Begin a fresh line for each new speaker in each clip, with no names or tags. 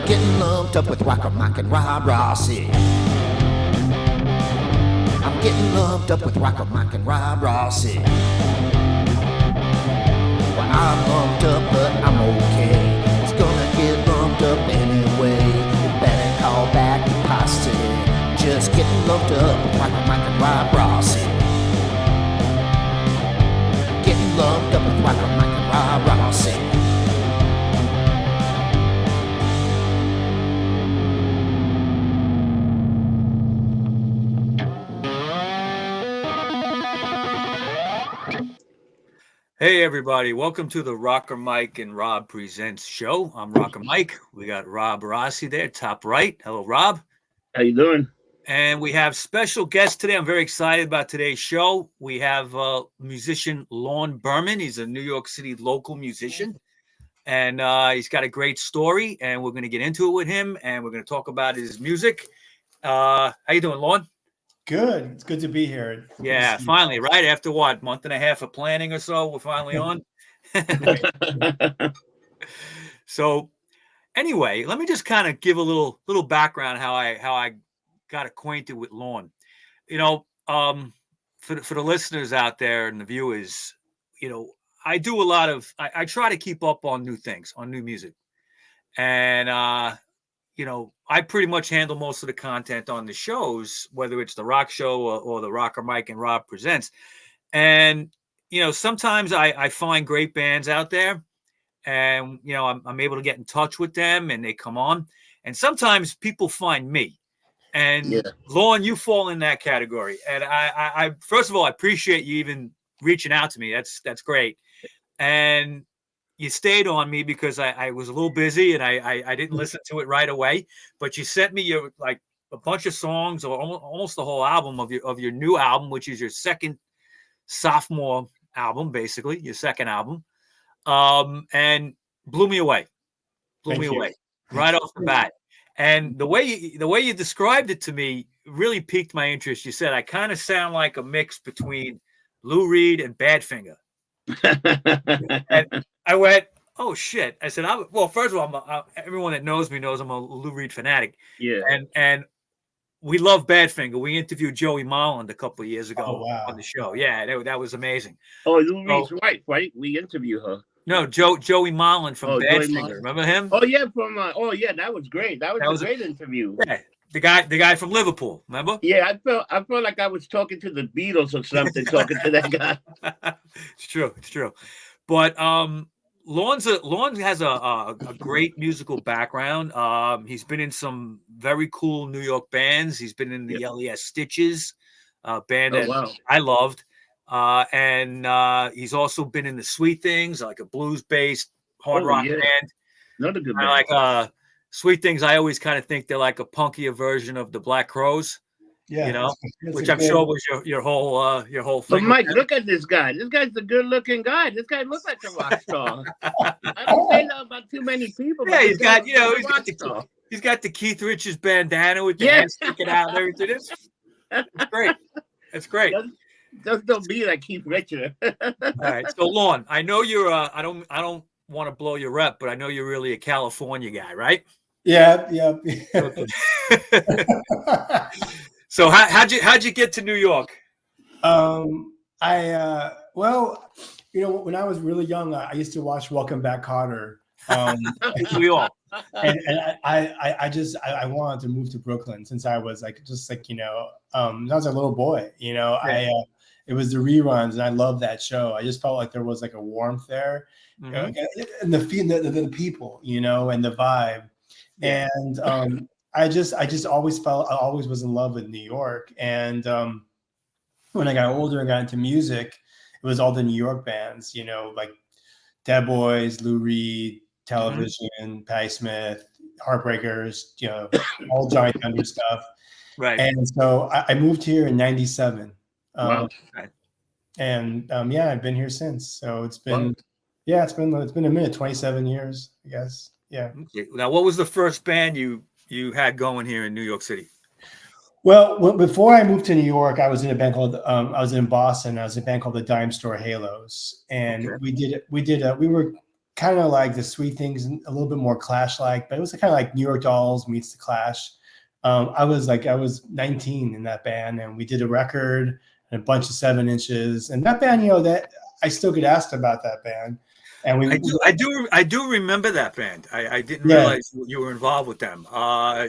getting lumped up with RockerMike and Rob Rossi. I'm getting lumped up with RockerMike and Rob Rossi. Well, I'm lumped up, but I'm okay. It's gonna get lumped up anyway. You better call back the posse. Just getting lumped up with RockerMike and Rob Rossi. Getting lumped up with RockerMike and Rob Rossi.
Hey everybody, welcome to the RockerMike and Rob Presents show. I'm RockerMike. We got Rob Rossi there, top right. Hello, Rob.
How you doing?
And we have special guests today. I'm very excited about today's show. We have musician Lorne Behrman. He's a New York City local musician, and he's got a great story. And we're going to get into it with him, and we're going to talk about his music. How you doing, Lorne?
Good. It's good to be here.
Yeah, finally, right? After what, month and a half of planning or so, we're finally on. So anyway, let me just kind of give a little background how I got acquainted with Lorne. You know, for the listeners out there and the viewers, you know, I do a lot of I try to keep up on new things, on new music. And you know, I pretty much handle most of the content on the shows, whether it's the rock show or the RockerMike and Rob Presents. And, you know, sometimes I find great bands out there and, you know, I'm able to get in touch with them and they come on. And sometimes people find me. And Lorne, you fall in that category. And I first of all, I appreciate you even reaching out to me. That's great. And you stayed on me because I was a little busy and I didn't listen to it right away, but you sent me your like a bunch of songs or almost the whole album of your new album, which is your second sophomore album, basically your second album, and blew me away right off the bat. And the way you described it to me really piqued my interest. You said I kind of sound like a mix between Lou Reed and Badfinger. And I went, oh shit! I said, well, first of all, everyone that knows me knows I'm a Lou Reed fanatic.
Yeah,
and we love Badfinger. We interviewed Joey Molland a couple of years ago on the show. Yeah, that was amazing.
Oh, Lou Reed's wife, right? We interviewed her.
No, Joey Molland from Badfinger. Remember him?
Oh yeah, from that was great. That was a great interview.
Yeah, the guy from Liverpool. Remember?
Yeah, I felt like I was talking to the Beatles or something, talking to that guy.
It's true. But Lorne has a great musical background. He's been in some very cool New York bands. He's been in the LES Stitches band that I loved. And he's also been in the Sweet Things, like a blues-based hard rock band.
Another good band.
Like Sweet Things, I always kind of think they're like a punkier version of the Black Crowes. Yeah, you know, which I'm sure was your whole thing.
But Mike, look at this guy. This guy's a good-looking guy. This guy looks like a rock star. I don't say that about too many people.
Yeah, he's got the Keith Richards bandana with the hands sticking out and everything. It's great. It's great.
Just don't be like Keith Richards.
All right, so Lorne, I know you're. I don't want to blow your rep, but I know you're really a California guy, right?
Yeah.
So how'd you get to New York?
Well, you know, when I was really young, I used to watch Welcome Back, Kotter.
We all.
And I wanted to move to Brooklyn since I was like you know, I was a little boy. You know, it was the reruns, and I loved that show. I just felt like there was like a warmth there, you know, and the people, you know, and the vibe, and I just always was in love with New York. And when I got older and got into music, it was all the New York bands, you know, like Dead Boys, Lou Reed, Television, Patti Smith, Heartbreakers, you know, all Johnny Thunder stuff.
Right.
And so I moved here in '97.
Wow.
And I've been here since. So it's been it's been a minute, 27 years, I guess. Yeah.
Okay. Now, what was the first band you had going here in New York City?
Well, before I moved to New York, I was in a band called I was in Boston. I was in a band called the Dime Store Halos, and we were kind of like the Sweet Things, a little bit more Clash-like, but it was kind of like New York Dolls meets the Clash. I was 19 in that band, and we did a record and a bunch of 7-inches. And that band, that I still get asked about that band. And
I do remember that band. I didn't realize you were involved with them.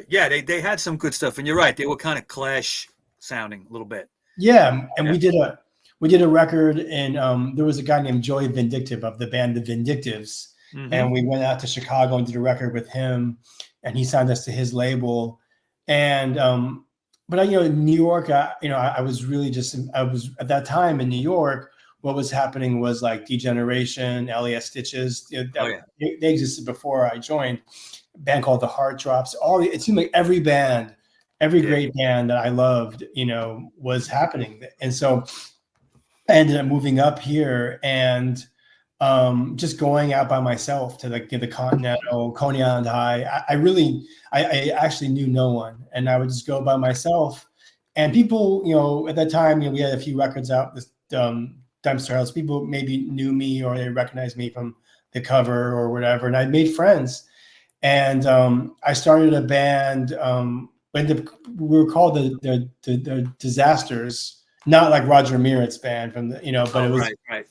Yeah, they had some good stuff, and you're right, they were kind of Clash sounding a little bit.
Yeah, and we did a record, and there was a guy named Joey Vindictive of the band The Vindictives, and we went out to Chicago and did a record with him, and he signed us to his label. And but in New York, I was at that time in New York. What was happening was like Degeneration, LES Stitches. They existed before I joined. A band called The Heart Drops. It seemed like every band, every great band that I loved, was happening. And so I ended up moving up here and just going out by myself to the Continental, Coney Island High. I actually knew no one, and I would just go by myself. And people, at that time, we had a few records out. This Dumpster House. People maybe knew me or they recognized me from the cover or whatever, and I made friends. And I started a band. We were called the Disasters, not like Roger Mirit's band from the, but it was
right.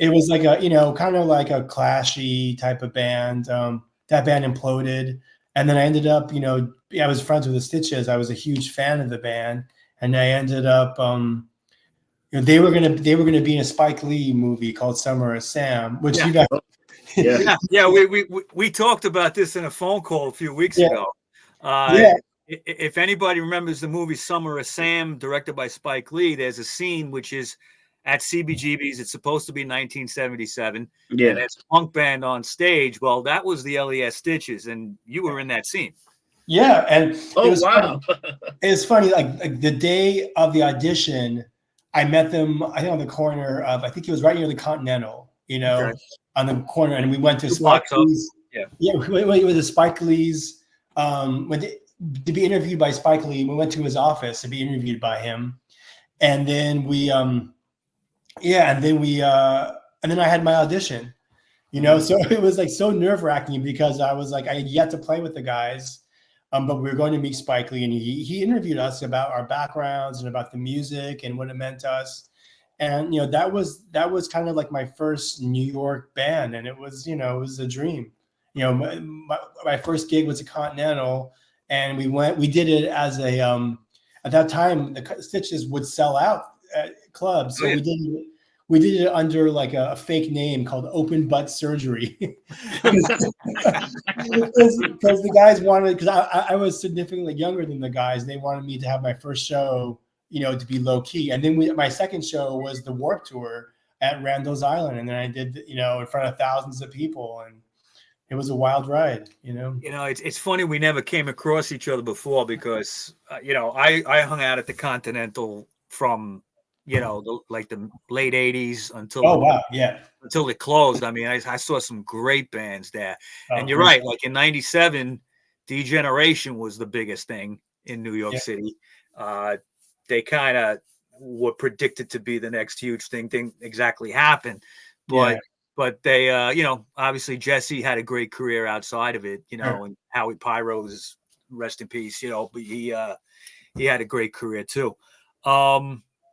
It was like a, kind of like a Clashy type of band. That band imploded, and then I ended up, I was friends with the Stitches. I was a huge fan of the band, and I ended up. They were gonna be in a Spike Lee movie called Summer of Sam, which you guys.
We talked about this in a phone call a few weeks ago. If anybody remembers the movie Summer of Sam, directed by Spike Lee, there's a scene which is at CBGB's. It's supposed to be 1977. Yeah, and there's a punk band on stage. Well, that was the LES Stitches, and you were in that scene.
Yeah, and
wow,
it's funny. Like the day of the audition, I met them, I think on the corner of, I think it was right near the Continental, on the corner, and we went to Spike Lee's. We went to Spike Lee's. To be interviewed by Spike Lee, we went to his office to be interviewed by him, and then and then I had my audition, So it was like so nerve-wracking because I was like, I had yet to play with the guys. But we were going to meet Spike Lee, and he interviewed us about our backgrounds and about the music and what it meant to us. And that was kind of like my first New York band, and it was it was a dream. My first gig was a Continental, and we did it as a at that time the Stitches would sell out at clubs, so we did it under like a fake name called Open Butt Surgery. Because the guys wanted, because I was significantly younger than the guys, they wanted me to have my first show, to be low key. And then my second show was the Warped Tour at Randall's Island. And then I did, in front of thousands of people. And it was a wild ride,
It's funny we never came across each other before because, I hung out at the Continental from the late 80s until it closed. I mean, I saw some great bands there. And you're right, like in 97, Degeneration was the biggest thing in New York City. They kind of were predicted to be the next huge thing. Didn't exactly happen. But they, obviously Jesse had a great career outside of it, and Howie Pyro's, rest in peace, but he had a great career too.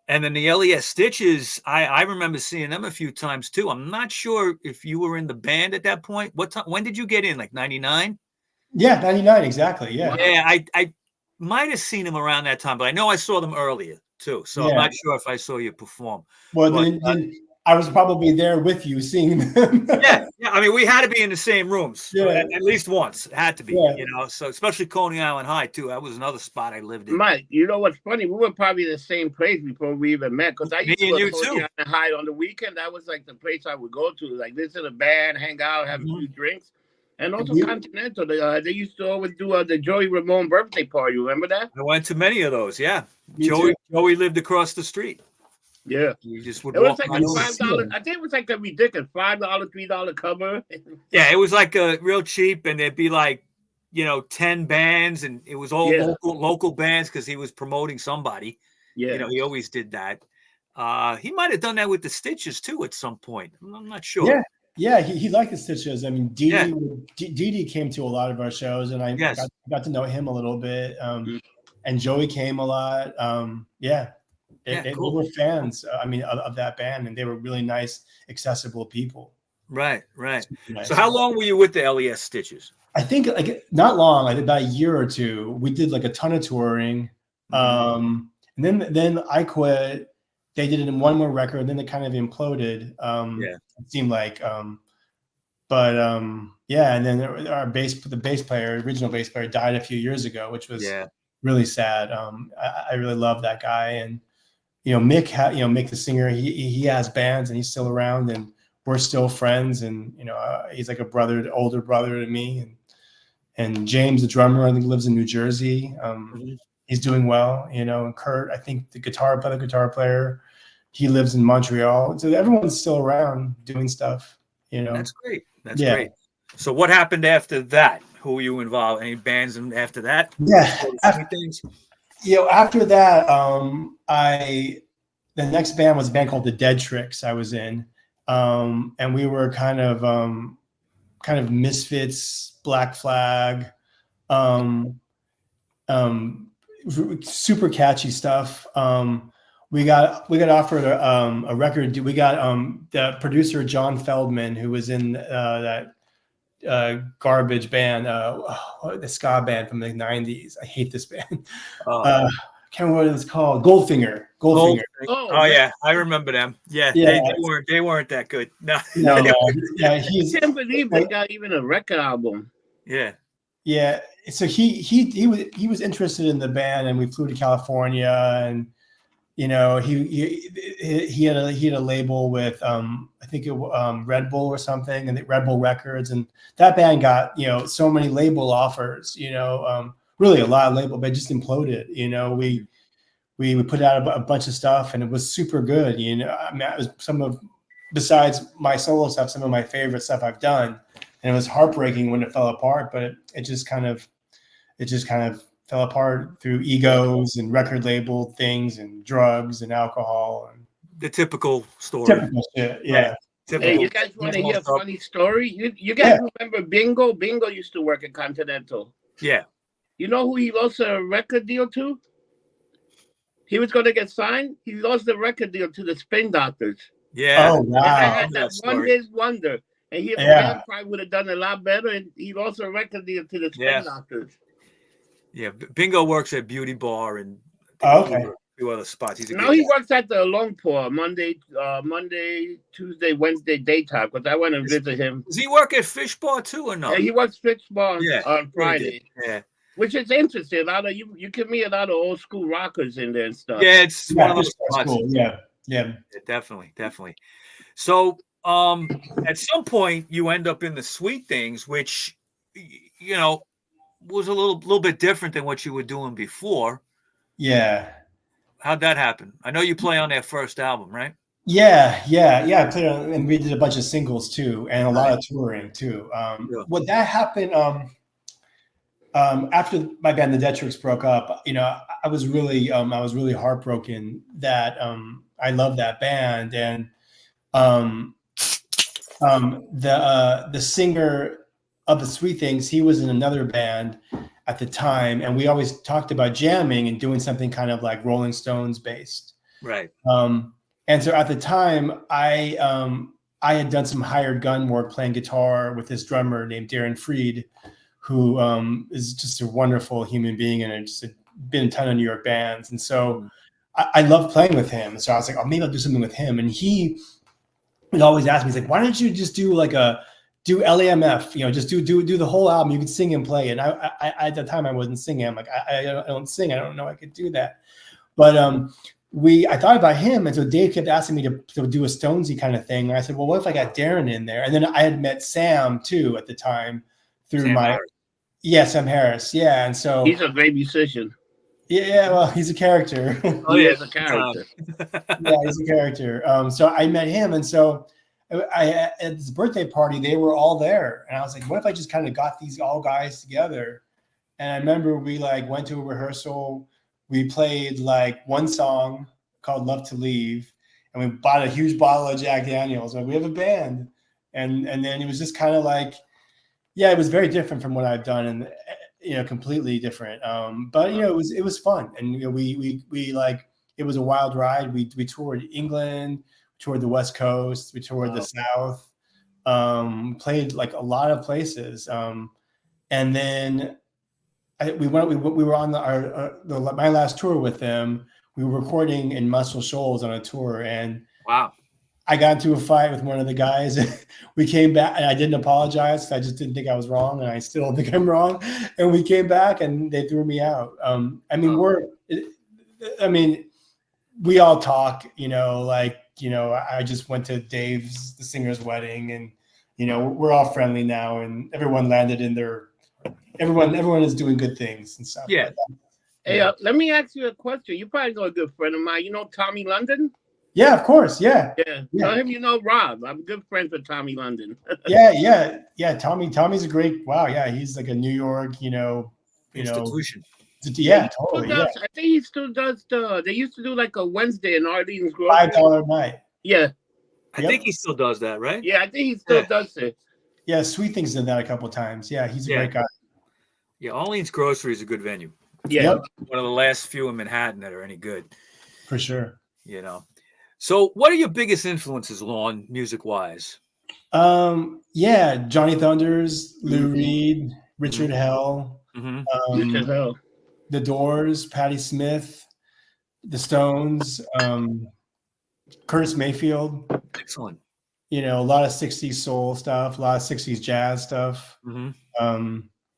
And then the LES Stitches, I remember seeing them a few times too. I'm not sure if you were in the band at that point. What time? When did you get in? Like 99?
Yeah, 99 exactly. Yeah.
Yeah, I might have seen them around that time, but I know I saw them earlier too. So I'm not sure if I saw you perform.
Well, then I was probably there with you seeing them.
Yeah. I mean, we had to be in the same rooms at least once. It had to be, So especially Coney Island High too. That was another spot I lived in.
Mike, what's funny? We were probably in the same place before we even met. Because I used to go to Coney Island High on the weekend. That was like the place I would go to, like listen to a band, hang out, have a few drinks. And also Continental. They used to always do the Joey Ramone birthday party. Remember that?
I went to many of those. Yeah, Joey lived across the street.
Yeah,
you just would.
It was like $5. I think it was like a ridiculous $5, $3 cover.
Yeah, it was like a real cheap, and there'd be like 10 bands, and it was all local bands because he was promoting somebody. Yeah, he always did that. He might have done that with the Stitches too at some point. I'm not sure.
Yeah, he liked the Stooges. I mean, Dee came to a lot of our shows, and I got to know him a little bit. And Joey came a lot. They were fans. I mean, of that band, and they were really nice, accessible people.
Right.
Nice.
So how long were you with the LES Stitches?
I think like not long, like about a year or two. We did like a ton of touring. And then I quit. They did it in one more record, and then it kind of imploded. It seemed like. And then the bass player, original bass player, died a few years ago, which was really sad. I really love that guy, and Mick, Mick the singer, he has bands, and he's still around, and we're still friends, and he's like a older brother to me, and James, the drummer, I think lives in New Jersey. He's doing well, and Kurt, I think the guitar player, he lives in Montreal. So everyone's still around doing stuff,
That's great. That's great. So what happened after that? Who were you involved? Any bands after that?
After that, the next band was a band called the Dead Tricks I was in. And we were kind of Misfits, Black Flag, super catchy stuff. We got offered a record. We got the producer John Feldman, who was in that garbage band, the ska band from the 90s. I hate this band. I can't remember what it was called. Goldfinger.
Oh yeah, I remember them. Yeah. They weren't that good. No.
I can't believe they got even a record album.
Yeah. So he was interested in the band, and we flew to California, and he had a label with I think Red Bull or something, and the Red Bull Records, and that band got so many label offers, really a lot of label, but it just imploded. We put out a bunch of stuff, and it was super good. I mean, it was besides my solo stuff, some of my favorite stuff I've done, and it was heartbreaking when it fell apart, but it just kind of fell apart through egos and record label things and drugs and alcohol and
the typical story.
Typical shit, yeah.
Hey, you guys want to hear a funny story? You guys remember Bingo? Bingo used to work at Continental.
Yeah.
You know who he lost a record deal to? He was going to get signed. He lost the record deal to the Spin Doctors.
Yeah.
Oh, wow.
And I had that one-hit wonder. And he probably would have done a lot better. And he lost a record deal to the Spin Doctors.
Yeah. Bingo works at Beauty Bar and a few other spots. He
works at the Long Paw Monday, Tuesday, Wednesday daytime, because I went and visit him.
Does he work at Fish Bar too or no?
Yeah, he works Fish Bar on Friday.
Yeah.
Which is interesting. A lot of you can meet a lot of old school rockers in there and stuff.
Yeah, it's one of those spots.
Cool. Yeah.
Definitely. So at some point you end up in the Sweet Things, which was a little bit different than what you were doing before.
Yeah.
How'd that happen? I know you play on their first album, right?
Yeah. I played on, and we did a bunch of singles too, and a lot of touring too. What that happened after my band, the Dead Tricks, broke up. I was really heartbroken that I love that band, and the singer of the Sweet Things, he was in another band at the time, and we always talked about jamming and doing something kind of like Rolling Stones based.
Right.
And so at the time, I had done some hired gun work playing guitar with this drummer named Darren Freed, who is just a wonderful human being, and just been in a ton of New York bands. And so I loved playing with him. So I was like, oh, maybe I'll do something with him. And he would always ask me, he's like, why don't you just do do LAMF, just do the whole album. You can sing and play. And I at the time I wasn't singing. I'm like, I don't sing. I don't know I could do that. But I thought about him. And so Dave kept asking me to do a Stonesy kind of thing. And I said, well, what if I got Darren in there? And then I had met Sam too at the time through Sam Harris. Yeah. And so
he's a great musician.
Yeah, well, he's a character.
Oh, yeah, he's a character.
Yeah, he's a character. So I met him, and so at this birthday party, they were all there, and I was like, "What if I just kind of got these all guys together?" And I remember we went to a rehearsal. We played one song called "Love to Leave," and we bought a huge bottle of Jack Daniels. Like, we have a band, and then it was just kind of like, yeah, it was very different from what I've done, and completely different. But it was fun, and we like, it was a wild ride. We toured England, toured the West Coast, we toured the South, played like a lot of places, and then we were on my last tour with them. We were recording in Muscle Shoals on a tour, and
wow,
I got into a fight with one of the guys. We came back, and I didn't apologize. I just didn't think I was wrong, and I still don't think I'm wrong. And we came back, and they threw me out. We all talk, I just went to Dave's, the singer's wedding, and, we're all friendly now, and everyone landed in everyone is doing good things and stuff.
Yeah.
Hey, let me ask you a question. You probably know a good friend of mine. You know Tommy London?
Yeah, of course. Yeah.
Tell him you know Rob. I'm good friends with Tommy London.
Yeah. Tommy's a great. Wow. Yeah, he's like a New York,
institution.
Yeah, totally.
I think he still does they used to do like a Wednesday in Arlene's Grove.
$5 night.
Yeah.
I think he still does that, right?
Yeah, I think he still does it.
Yeah, Sweet Things did that a couple of times. Yeah, he's a great guy.
Yeah, Arlene's Grocery is a good venue.
Yeah.
One of the last few in Manhattan that are any good.
For sure.
So what are your biggest influences, Lorne, music-wise?
Johnny Thunders, Lou Reed, Richard Hell,
Richard Hell,
The Doors, Patti Smith, The Stones, Curtis Mayfield.
Excellent.
A lot of 60s soul stuff, a lot of 60s jazz stuff.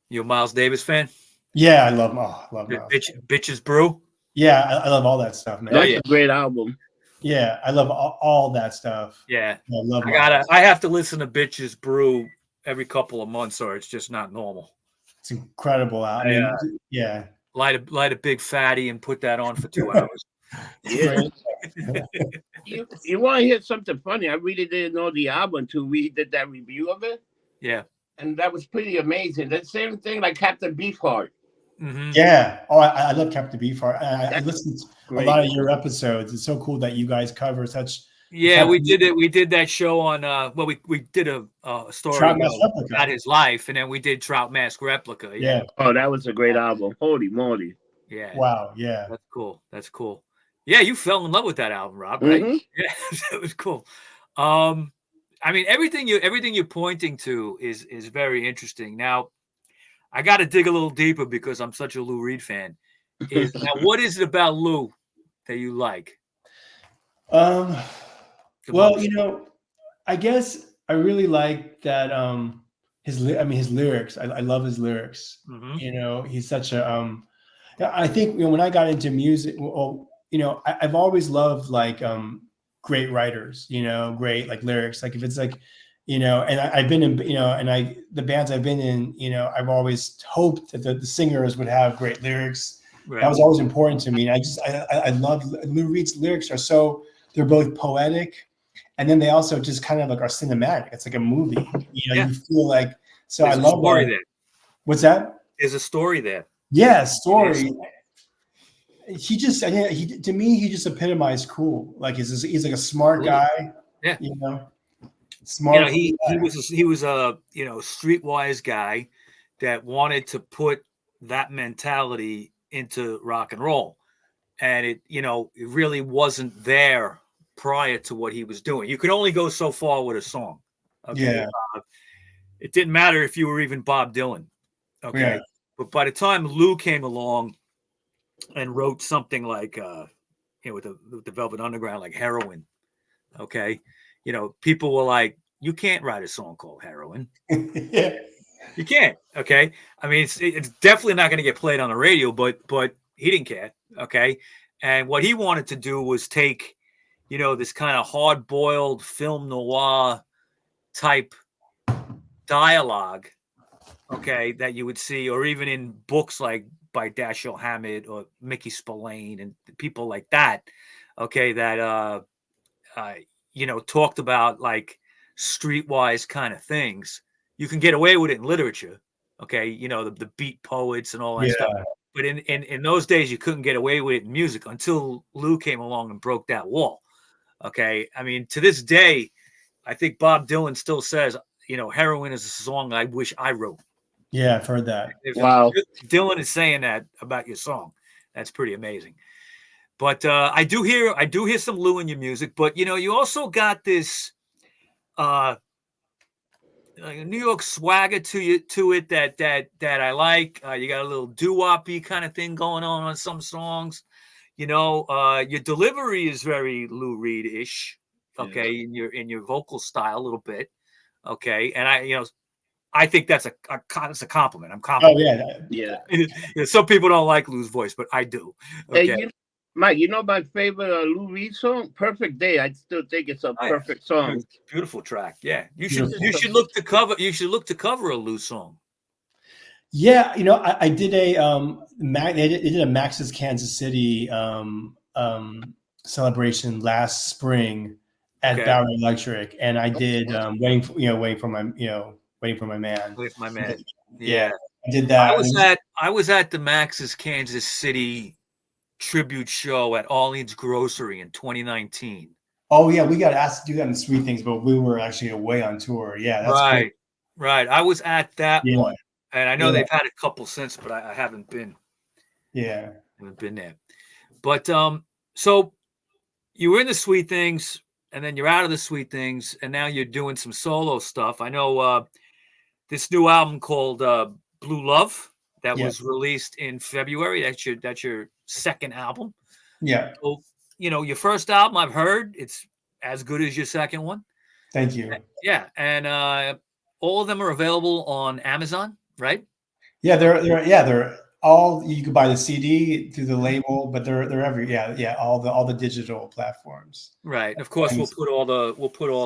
You a Miles Davis fan?
Yeah, I love Miles.
Bitches Brew?
Yeah, I love all that stuff, man.
That's a great album.
Yeah, I love all that stuff.
Yeah.
I love
I have to listen to Bitches Brew every couple of months, or it's just not normal.
It's incredible.
Light a big fatty and put that on for 2 hours.
Yeah. You want to hear something funny? I really didn't know the album until we did that review of it.
Yeah.
And that was pretty amazing. That same thing like Captain Beefheart.
Yeah. Oh, I love Captain Beefheart. I listened to a lot of your episodes. It's so cool that you guys cover such.
Yeah, we did it. We did that show on. We did a story about his life, and then we did Trout Mask Replica.
Yeah.
Oh, that was a great album. Holy moly.
Yeah.
Wow. Yeah.
That's cool. Yeah, you fell in love with that album, Rob, right? Yeah, that was cool. Everything you're pointing to is very interesting. Now, I got to dig a little deeper because I'm such a Lou Reed fan. Now, what is it about Lou that you like?
I guess I really like that. His lyrics. I love his lyrics. He's such a. I think when I got into music, I've always loved like great writers. Great like lyrics. Like if it's like. And I've been in, the bands I've been in, I've always hoped that the singers would have great lyrics. Right. That was always important to me. And I love Lou Reed's lyrics they're both poetic, and then they also just kind of like are cinematic. It's like a movie. You feel like, so there's I love
story there.
What's that?
There's a story there.
Yeah, story. He just epitomized cool. Like he's like a smart guy.
Yeah.
Smart.
He was a streetwise guy that wanted to put that mentality into rock and roll, and it really wasn't there prior to what he was doing. You could only go so far with a song. Okay?
Yeah.
It didn't matter if you were even Bob Dylan. Okay. Yeah. But by the time Lou came along and wrote something like with the Velvet Underground, like Heroin. Okay. People were like, you can't write a song called Heroin.
Yeah.
You can't. Okay. I mean, it's definitely not going to get played on the radio, but he didn't care. Okay. And what he wanted to do was take, this kind of hard-boiled film noir type dialogue, okay, that you would see, or even in books like by Dashiell Hammett or Mickey Spillane and people like that, okay, that talked about like streetwise kind of things. You can get away with it in literature, okay, the beat poets and all that stuff. But in those days, you couldn't get away with it in music until Lou came along and broke that wall. Okay, I mean, to this day, I think Bob Dylan still says, heroin is a song I wish I wrote.
Yeah, I've heard that.
Wow.
Dylan is saying that about your song. That's pretty amazing. But I do hear some Lou in your music, but you also got this New York swagger to it that I like. You got a little doo-wop-y kind of thing going on some songs. Your delivery is very Lou Reed-ish, okay, in your vocal style a little bit, okay, and I think that's a compliment. I'm complimenting.
Oh yeah.
Some people don't like Lou's voice, but I do. Okay.
Hey, Mike, my favorite Lou Reed song, "Perfect Day." I still think it's a perfect song.
Beautiful track. Yeah, you should look to cover. You should look to cover a Lou song.
Yeah, I did a they did a Max's Kansas City celebration last spring at Bowery Electric, and I did waiting for my man.
With my man.
Yeah, I did that.
I was at the Max's Kansas City tribute show at Orleans Grocery in 2019.
Oh yeah, we got asked to do that in Sweet Things, but we were actually away on tour. Yeah, that's
right. Cool. Right. I was at that one. And I know they've had a couple since, but I haven't been.
Yeah.
Haven't been there. But so you were in the Sweet Things, and then you're out of the Sweet Things, and now you're doing some solo stuff. I know this new album called Blue Love that was released in February. That's your second album.
Yeah.
So, your first album I've heard, it's as good as your second one.
Thank you.
Yeah. And all of them are available on Amazon, right?
Yeah, they're all, you can buy the CD through the label, but they're every all the digital platforms.
Right. And of course, we'll put all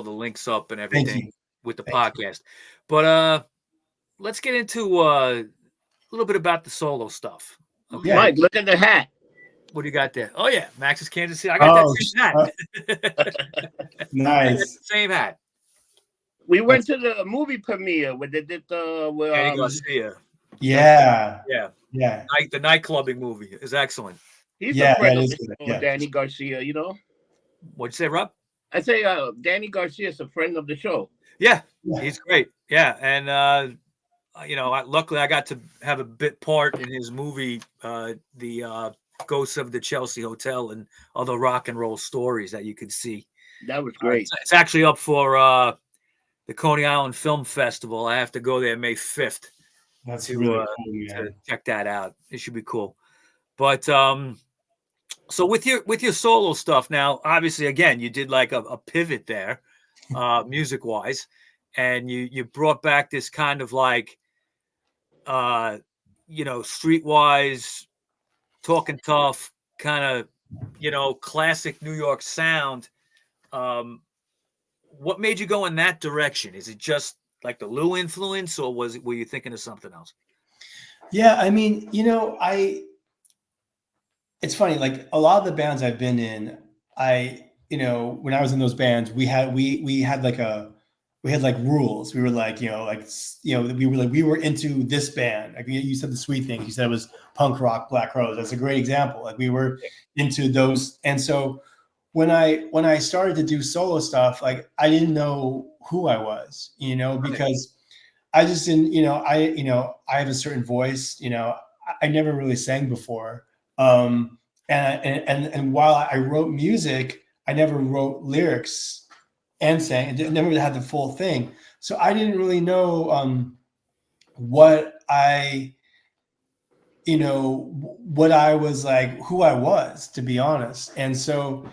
the links up and everything with the podcast. But let's get into a little bit about the solo stuff.
Okay. Yeah. Mike, look at the hat.
What do you got there? Oh yeah, Max's Kansas City. I got that same hat.
Nice.
The same hat.
We went to the movie premiere where they did
Danny Garcia.
Yeah.
The nightclubbing movie is excellent.
He's a friend of the show, Danny Garcia,
What'd you say, Rob?
I say Danny Garcia is a friend of the show.
Yeah, he's great. Yeah, and luckily I got to have a bit part in his movie, the Ghosts of the Chelsea Hotel and other rock and roll stories that you could see.
That was great.
It's actually up for the Coney Island Film Festival. I have to go there May 5th.
That's really cool,
to check that out. It should be cool. But so with your solo stuff now, obviously, again, you did like a pivot there, music wise, and you brought back this kind of like, streetwise, talking tough kind of, classic New York sound. What made you go in that direction? Is it just like the Lou influence, or were you thinking of something else?
Yeah, I mean, it's funny, like a lot of the bands I've been in, when I was in those bands, we had like rules. We were like, we were into this band. Like you said the Sweet Things, you said it was punk rock, Black Rose. That's a great example. Like we were into those. And so when I started to do solo stuff, like I didn't know who I was, because I just didn't, I have a certain voice, I never really sang before. And while I wrote music, I never wrote lyrics and sang. I never had the full thing. So I didn't really know what I was like, who I was, to be honest. And so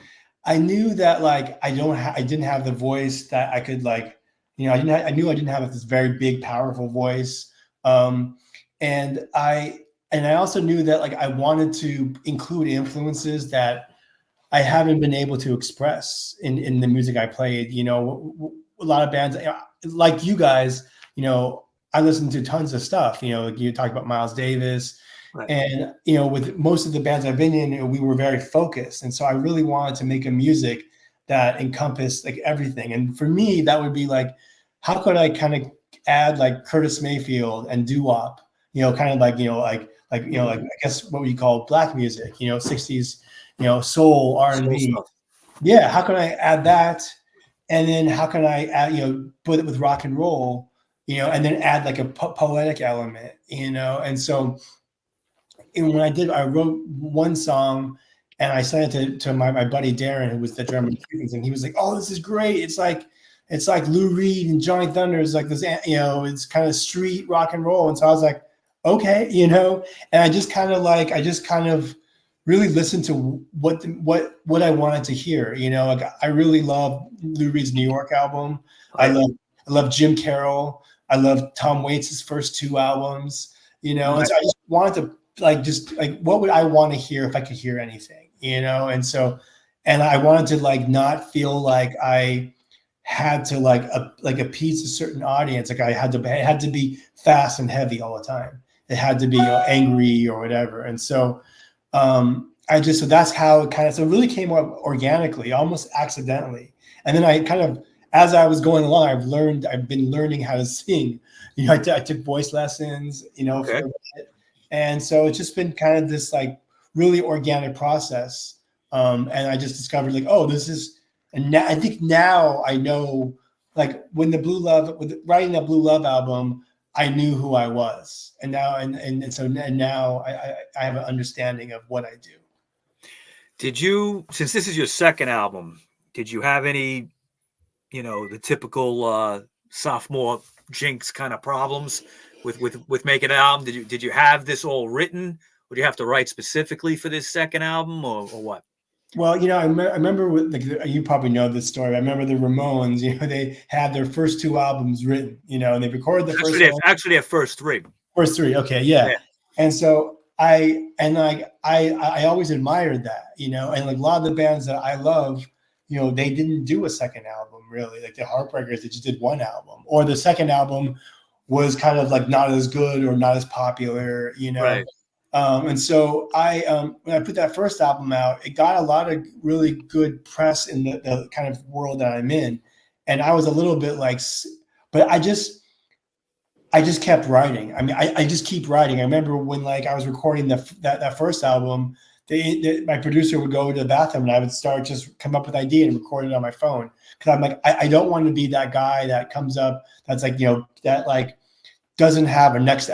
I knew that like I didn't have the voice that I could like, I knew I didn't have this very big, powerful voice. And I also knew that like I wanted to include influences that I haven't been able to express in the music I played. A lot of bands like you guys, I listened to tons of stuff. You talk about Miles Davis. Right. And, with most of the bands I've been in, we were very focused. And so I really wanted to make a music that encompassed like everything. And for me, that would be like, how could I kind of add like Curtis Mayfield and doo-wop, kind of like, I guess what we call black music, 60s, soul, R&B. Yeah. How can I add that and then how can I add, you know, put it with rock and roll, you know, and then add like a poetic element, you know. And so when I wrote one song and I sent it to my buddy Darren, who was the drummer, and he was like, "Oh, this is great! It's like Lou Reed and Johnny Thunder is like this, you know, it's kind of street rock and roll." And so I was like, "Okay," you know, and I just kind of really listened to what I wanted to hear, you know. Like I really love Lou Reed's New York album. I love Jim Carroll. I love Tom Waits' first two albums, you know. And so I just wanted to just what would I want to hear if I could hear anything, you know? And so, and I wanted to like not feel like I had to like appease a certain audience. Like it had to be fast and heavy all the time. It had to be angry or whatever. And so so that's how it so it really came up organically, almost accidentally. And then I kind of, as I was going along, I've been learning how to sing. You know, I took voice lessons, you know, for a bit. And so it's just been kind of this like really organic process. And I just discovered like, oh, this is, and now, I think now I know, like when writing that Blue Love album, I knew who I was. And now, and now I have an understanding of what I do.
Did you, since this is your second album, did you have any, you know, the typical sophomore jinx kind of problems with making an album? Did you have this all written? Or do you have to write specifically for this second album, or what?
Well, you know, I remember you probably know this story. I remember the Ramones. You know, they had their first two albums written. You know, and they recorded the first.
Actually, their first three.
First three, okay, yeah. And so I always admired that. You know, and like a lot of the bands that I love, you know, they didn't do a second album really. Like the Heartbreakers, they just did one album, or the second album was kind of like not as good or not as popular, you know.
Right.
And so when I put that first album out, it got a lot of really good press in the kind of world that I'm in. And I was a little bit like, but I just kept writing. I mean, I just keep writing. I remember when like I was recording that first album, my producer would go to the bathroom and I would start just come up with idea and record it on my phone. Cause I'm like, I don't want to be that guy that comes up that's like, you know, that like doesn't have a next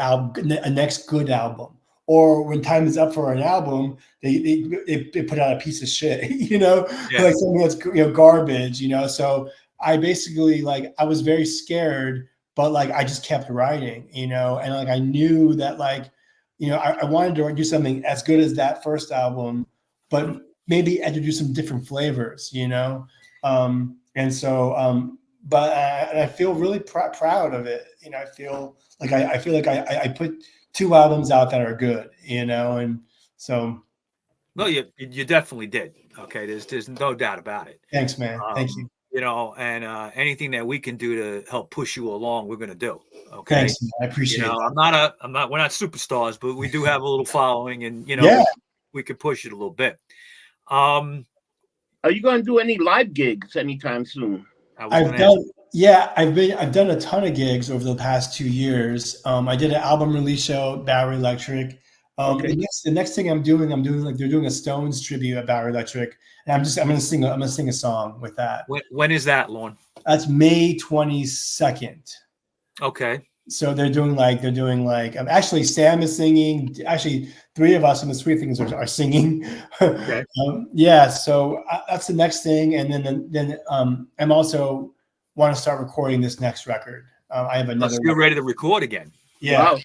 good album. Or when time is up for an album, they put out a piece of shit, you know, like something that's, you know, garbage, you know. So I basically like I was very scared, but like I just kept writing, you know, and like I knew that like, you know, I wanted to do something as good as that first album, but maybe introduce some different flavors, you know. And so, but I feel really proud of it, you know. I feel like I put two albums out that are good, you know, and so.
Well, you definitely did. Okay, there's no doubt about it.
Thanks, man. Thank you.
You know, and anything that we can do to help push you along, we're going to do. Okay,
thanks, man. I appreciate it.
We're not superstars, but we do have a little following, and you know, we could push it a little bit.
Are you going to do any live gigs anytime soon?
I've done a ton of gigs over the past 2 years. I did an album release show, Bowery Electric. The next thing I'm doing like they're doing a Stones tribute at Bowery Electric, and I'm gonna sing a song with that.
When is that, Lorne?
That's May 22nd.
Okay.
So they're doing like actually Sam is singing. Actually, three of us in the Sweet Things are singing. Okay. So that's the next thing, and then I'm also want to start recording this next record. I have another.
You're ready to record again.
Yeah.
Wow.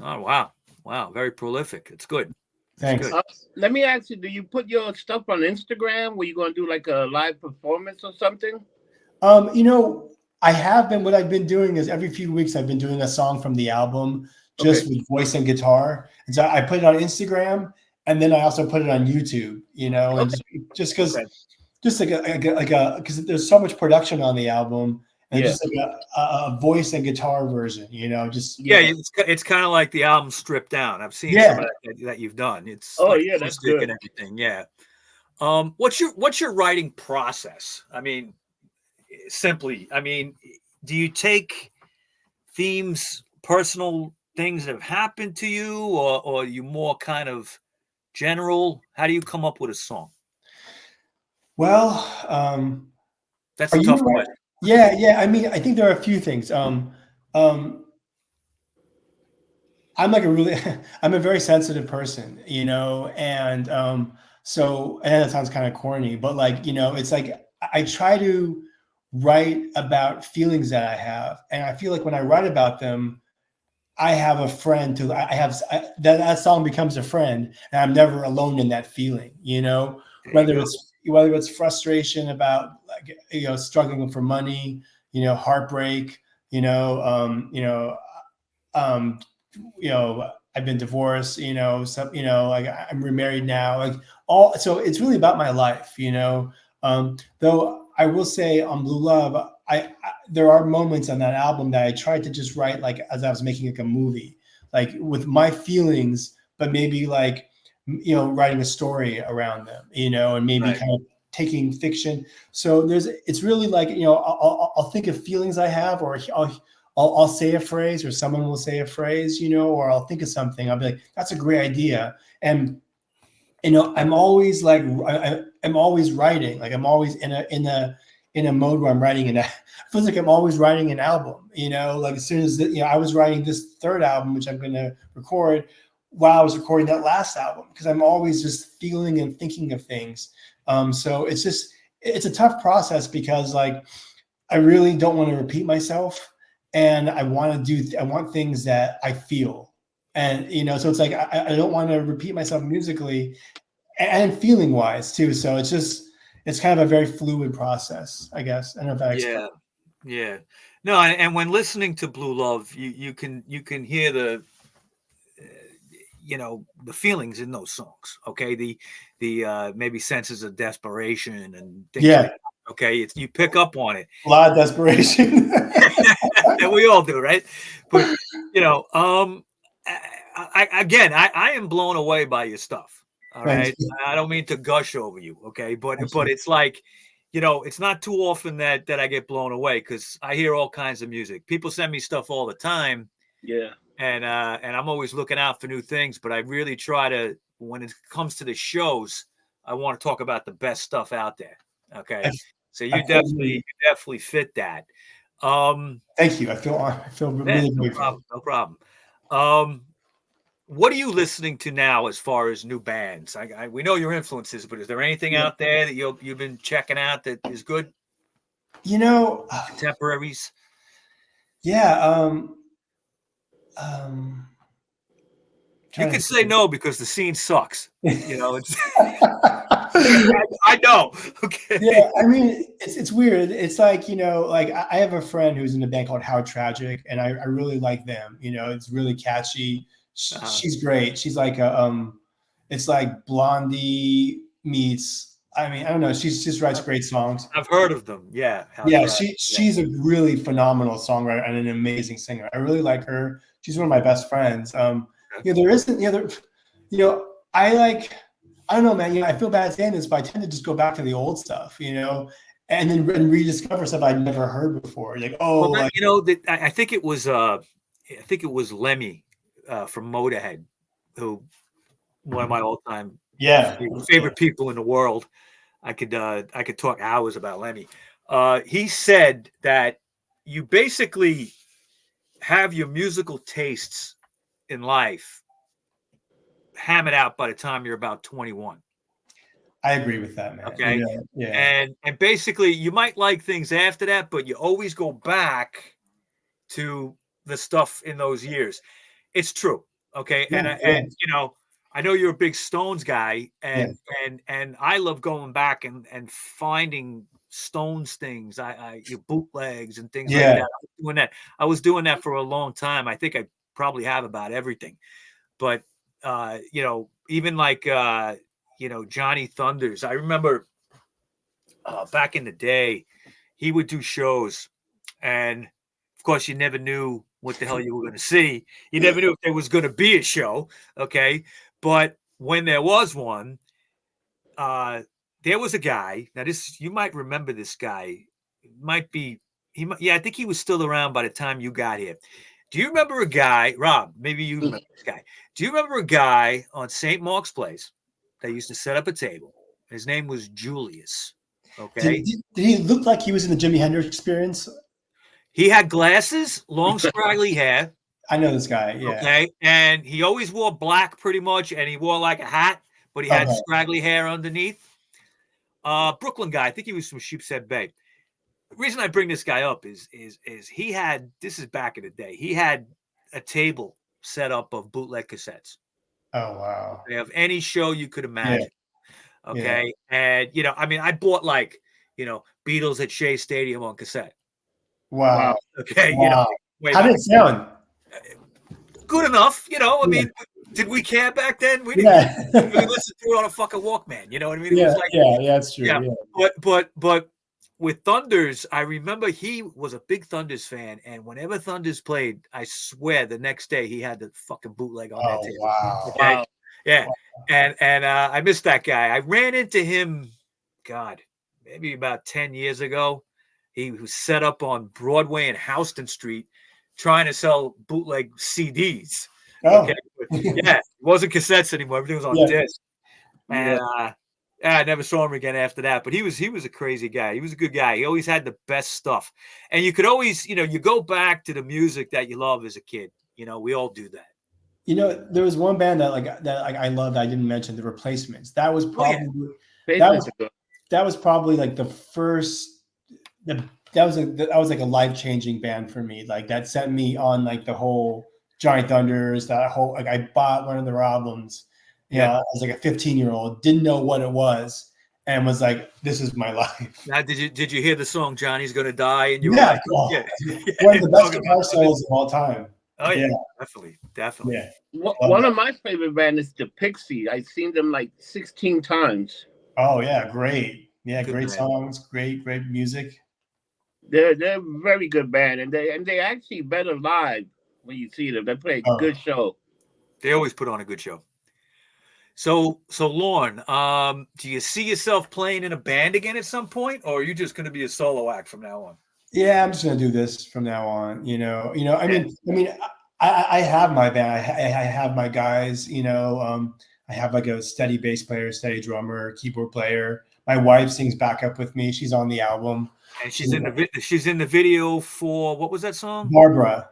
Oh wow. Very prolific. It's good.
Thanks.
Good.
Let me ask you: do you put your stuff on Instagram? Were you going to do like a live performance or something?
You know, I have been. What I've been doing is every few weeks I've been doing a song from the album, just with voice and guitar. And so I put it on Instagram, and then I also put it on YouTube. You know, and just because, because there's so much production on the album, and just like a voice and guitar version. You know, just
it's kind of like the album stripped down. I've seen some of that you've done. It's
that's good
and everything. Yeah. What's your writing process? I mean. Simply, I mean, do you take themes, personal things that have happened to you, or are you more kind of general? How do you come up with a song?
Well,
That's a tough question.
Yeah. I mean, I think there are a few things. I'm like I'm a very sensitive person, and so, and that sounds kind of corny, but like, it's like I try to write about feelings that I have, and I feel like when I write about them, I have a friend that song becomes a friend, and I'm never alone in that feeling, whether it's frustration about, like, struggling for money, heartbreak, I've been divorced, like I'm remarried now, like so it's really about my life, though I will say on Blue Love, there are moments on that album that I tried to just write like as I was making like a movie, like with my feelings, but maybe like, writing a story around them, and maybe kind of taking fiction. So it's really like, I'll think of feelings I have, or I'll say a phrase, or someone will say a phrase, or I'll think of something. I'll be like, that's a great idea. And, I'm always like, I'm always writing. Like I'm always in a mode where I'm writing, and it feels like I'm always writing an album, like as soon as, I was writing this third album, which I'm going to record while I was recording that last album, because I'm always just feeling and thinking of things. So it's a tough process, because like, I really don't want to repeat myself. And I want things that I feel. And, so it's like, I don't want to repeat myself musically and feeling wise too. So it's kind of a very fluid process, I guess. I don't know if that explains.
Yeah. No, and when listening to Blue Love, you can hear the, the feelings in those songs. Okay. The maybe senses of desperation and things like that. Okay. You pick up on it.
A lot of desperation.
And we all do, right? But I am blown away by your stuff. All right. I don't mean to gush over you, okay, but it's like, it's not too often that I get blown away, because I hear all kinds of music. People send me stuff all the time.
Yeah.
And I'm always looking out for new things, but I really try to, when it comes to the shows, I want to talk about the best stuff out there. Okay. So you definitely fit that.
Thank you. I feel really grateful.
No problem. What are you listening to now as far as new bands? We know your influences, but is there anything out there that you've been checking out that is good? Contemporaries.
Yeah.
You can say no because the scene sucks. It's I know. Okay.
Yeah, I mean, it's weird. It's like, like I have a friend who's in a band called How Tragic, and I really like them. It's really catchy. She's great. She's like it's like Blondie meets. I mean, I don't know. She just writes great songs.
I've heard of them. Yeah.
She's a really phenomenal songwriter and an amazing singer. I really like her. She's one of my best friends. There isn't the other. I don't know, man. I feel bad saying this, but I tend to just go back to the old stuff, and then rediscover stuff I'd never heard before. Like,
I think it was Lemmy from Motorhead, who one of my all-time favorite people in the world. I could talk hours about Lemmy. He said that you basically have your musical tastes in life hammered out by the time you're about 21.
I agree with that, man.
Okay. Yeah. And basically you might like things after that, but you always go back to the stuff in those years. It's true. Okay. And I know you're a big Stones guy, and I love going back and finding Stones things. Your bootlegs and things like that. I was doing that for a long time. I think I probably have about everything, but even like Johnny Thunders. I remember back in the day, he would do shows, and of course, you never knew what the hell you were going to see. You never knew if there was going to be a show. Okay, but when there was one, there was a guy. Now, you might remember this guy. I think he was still around by the time you got here. Do you remember a guy, Rob? Maybe you remember this guy. Do you remember a guy on St. Mark's Place that used to set up a table? His name was Julius. Okay.
Did he look like he was in the Jimi Hendrix Experience?
He had glasses, long scraggly hair.
I know this guy. Yeah.
Okay. And he always wore black pretty much, and he wore like a hat, but he had scraggly hair underneath. Brooklyn guy. I think he was from Sheepshead Bay. The reason I bring this guy up is he had, this is back in the day, he had a table set up of bootleg cassettes.
Oh, wow.
Of any show you could imagine. Yeah. Okay. Yeah. And, you know, I mean, I bought like, you know, Beatles at Shea Stadium on cassette.
Wow.
Okay.
Wow.
You know,
how did it sound?
Good enough. You know, I mean, did we care back then? We didn't. We listened to it on a fucking Walkman. You know what I mean? It was like,
that's true. Yeah.
But with Thunders, I remember he was a big Thunders fan, and whenever Thunders played, I swear the next day he had the fucking bootleg on that table.
Wow.
Okay?
Wow.
Yeah. Wow. And I missed that guy. I ran into him, God, maybe about 10 years ago. He was set up on Broadway and Houston Street trying to sell bootleg CDs. Okay. Yeah. It wasn't cassettes anymore. Everything was on disc. And I never saw him again after that. But he was a crazy guy. He was a good guy. He always had the best stuff. And you could always, you know, you go back to the music that you love as a kid. You know, we all do that.
You know, there was one band that I loved. I didn't mention, The Replacements. That was probably that was probably like the first. That was like a life-changing band for me. Like that sent me on like the whole Giant Thunders. That whole, like, I bought one of their albums. You know, I was like a 15-year-old, didn't know what it was, and was like, "This is my life."
Now, did you hear the song "Johnny's Gonna Die"? And you
were like, one of the best guitar solos of all time.
Oh yeah, definitely.
Yeah.
One of my favorite bands is the Pixies. I've seen them like 16 times.
Oh yeah, great. Yeah, good great band. Songs, great music.
They're a very good band, and they actually better live when you see them. They play a good show.
They always put on a good show. So Lorne, do you see yourself playing in a band again at some point, or are you just going to be a solo act from now on?
Yeah, I'm just going to do this from now on. You know. I mean, I have my band. I have my guys. You know, I have like a steady bass player, steady drummer, keyboard player. My wife sings backup with me. She's on the album.
And she's in the video for, what was that song?
Barbara.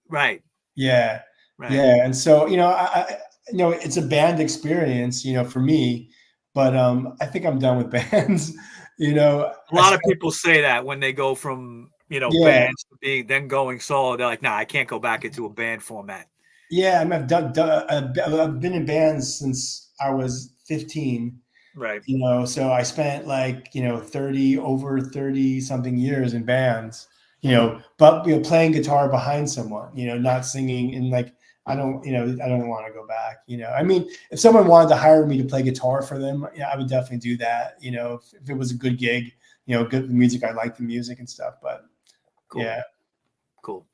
Right.
Yeah. Right. Yeah. And so, you know, I it's a band experience, you know, for me, but I think I'm done with bands. You know,
a lot of people say that when they go from, you know, bands to being then going solo, they're like, nah, I can't go back into a band format. Yeah.
I mean, I've been in bands since I was 15.
Right.
You know, so I spent like, you know, over 30 something years in bands, you know, but, you know, playing guitar behind someone, you know, not singing, and like, I don't want to go back, you know. I mean, if someone wanted to hire me to play guitar for them, yeah, I would definitely do that. You know, if it was a good gig, you know, good music, I like the music and stuff, but
cool.
Yeah.
Cool.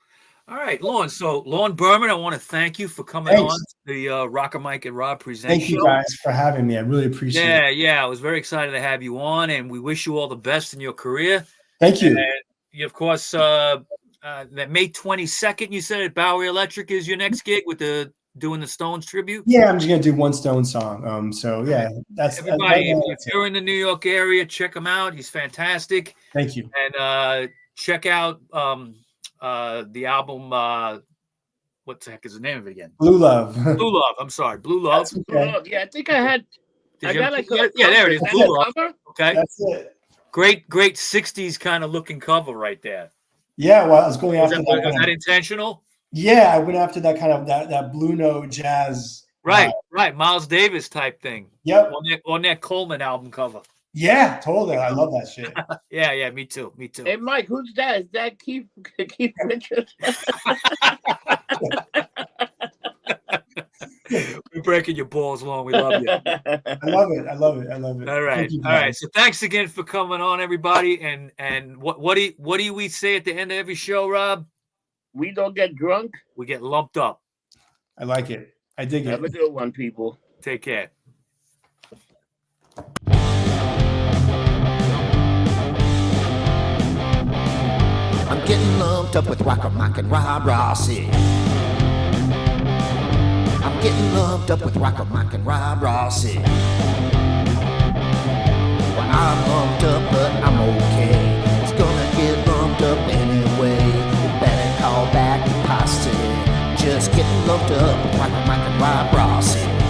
All right, Lorne. So Lorne Behrman, I want to thank you for coming on the RockerMike and Rob Present
Thank you guys for having me. I really appreciate it.
Yeah. I was very excited to have you on, and we wish you all the best in your career.
Thank you.
And you, of course, that May 22nd, you said at Bowery Electric is your next gig with doing the Stones tribute.
Yeah, I'm just gonna do one Stones song. So yeah, that's
everybody. If you're in the New York area, check him out. He's fantastic.
Thank you.
And check out the album. What the heck is the name of it again?
Blue Love.
Blue Love. I'm sorry, Blue Love.
Okay. Yeah, I think I had. Got like
there it is. Blue Love. Okay,
that's it.
Great 60s kind of looking cover right there.
Yeah, well, I was going after that.
Was that intentional?
Yeah, I went after that kind of that Blue Note jazz.
Right. Miles Davis type thing.
Yep.
On that Coleman album cover.
Yeah, totally. I love that shit.
Yeah, me too.
Hey, Mike, who's that? Is that Keith Richards?
We're breaking your balls, Lorne. We love you.
I love it.
All right. So thanks again for coming on, everybody. And what do we say at the end of every show, Rob?
We don't get drunk.
We get lumped up.
I like it. I dig it.
Have a good one, people.
Take care.
I'm getting lumped up with RockerMike and Rob Rossi. I'm getting lumped up with RockerMike and Rob Rossi. Well, I'm lumped up, but I'm okay. It's gonna get lumped up anyway. You better call back the posse. Just getting lumped up like Mike and Rob Rossi.